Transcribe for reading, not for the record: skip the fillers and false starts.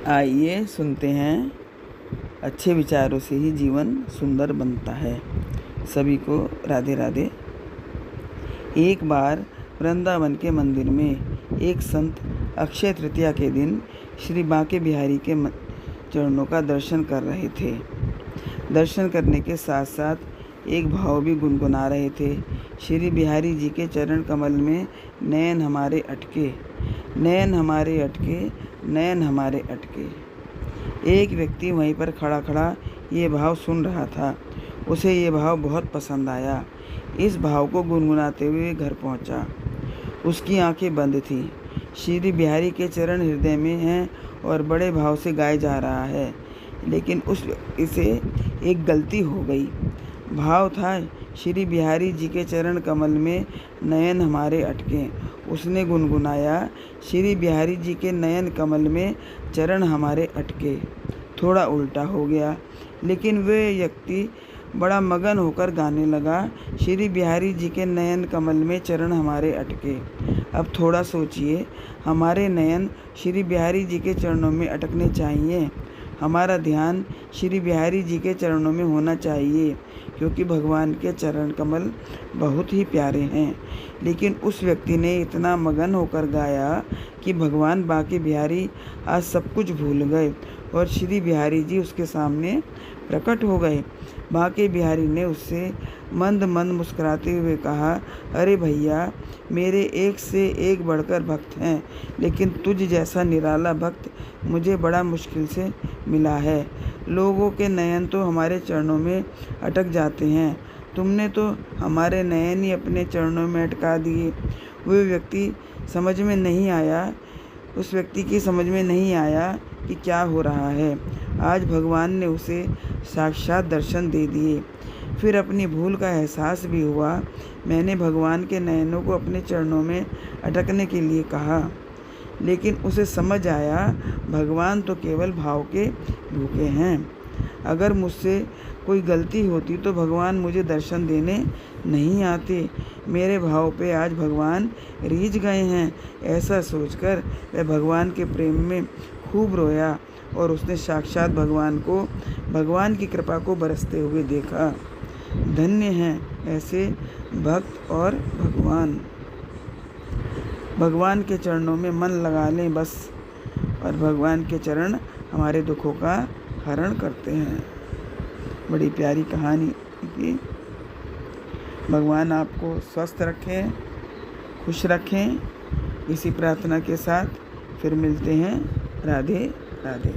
आइए सुनते हैं, अच्छे विचारों से ही जीवन सुंदर बनता है। सभी को राधे राधे। एक बार वृंदावन के मंदिर में एक संत अक्षय तृतीया के दिन श्री बांके बिहारी के चरणों का दर्शन कर रहे थे। दर्शन करने के साथ साथ एक भाव भी गुनगुना रहे थे। श्री बिहारी जी के चरण कमल में नयन हमारे अटके, नयन हमारे अटके, नयन हमारे अटके। एक व्यक्ति वहीं पर खड़ा खड़ा ये भाव सुन रहा था। उसे ये भाव बहुत पसंद आया। इस भाव को गुनगुनाते हुए घर पहुंचा। उसकी आंखें बंद थीं। श्री बिहारी के चरण हृदय में हैं और बड़े भाव से गाए जा रहा है, लेकिन उस व्यक्ति से एक गलती हो गई। भाव था, श्री बिहारी जी के चरण कमल में नयन हमारे अटके। उसने गुनगुनाया, श्री बिहारी जी के नयन कमल में चरण हमारे अटके। थोड़ा उल्टा हो गया, लेकिन वे व्यक्ति बड़ा मगन होकर गाने लगा, श्री बिहारी जी के नयन कमल में चरण हमारे अटके। अब थोड़ा सोचिए, हमारे नयन श्री बिहारी जी के चरणों में अटकने चाहिए। हमारा ध्यान श्री बिहारी जी के चरणों में होना चाहिए, क्योंकि भगवान के चरण कमल बहुत ही प्यारे हैं। लेकिन उस व्यक्ति ने इतना मगन होकर गाया कि भगवान बांके बिहारी आज सब कुछ भूल गए और श्री बिहारी जी उसके सामने प्रकट हो गए। बांके बिहारी ने उससे मंद मंद मुस्कुराते हुए कहा, अरे भैया, मेरे एक से एक बढ़कर भक्त हैं, लेकिन तुझ जैसा निराला भक्त मुझे बड़ा मुश्किल से मिला है। लोगों के नयन तो हमारे चरणों में अटक जाते हैं, तुमने तो हमारे नयन ही अपने चरणों में अटका दिए। वो व्यक्ति समझ में नहीं आया उस व्यक्ति की समझ में नहीं आया कि क्या हो रहा है। आज भगवान ने उसे साक्षात दर्शन दे दिए। फिर अपनी भूल का एहसास भी हुआ। मैंने भगवान के नयनों को अपने चरणों में अटकने के लिए कहा, लेकिन उसे समझ आया भगवान तो केवल भाव के भूखे हैं। अगर मुझसे कोई गलती होती तो भगवान मुझे दर्शन देने नहीं आते। मेरे भाव पे आज भगवान रीझ गए हैं। ऐसा सोचकर वह भगवान के प्रेम में खूब रोया और उसने साक्षात भगवान को, भगवान की कृपा को बरसते हुए देखा। धन्य हैं ऐसे भक्त और भगवान। भगवान के चरणों में मन लगा लें बस, और भगवान के चरण हमारे दुखों का हरण करते हैं। बड़ी प्यारी कहानी की। भगवान आपको स्वस्थ रखें, खुश रखें। इसी प्रार्थना के साथ फिर मिलते हैं। राधे राधे।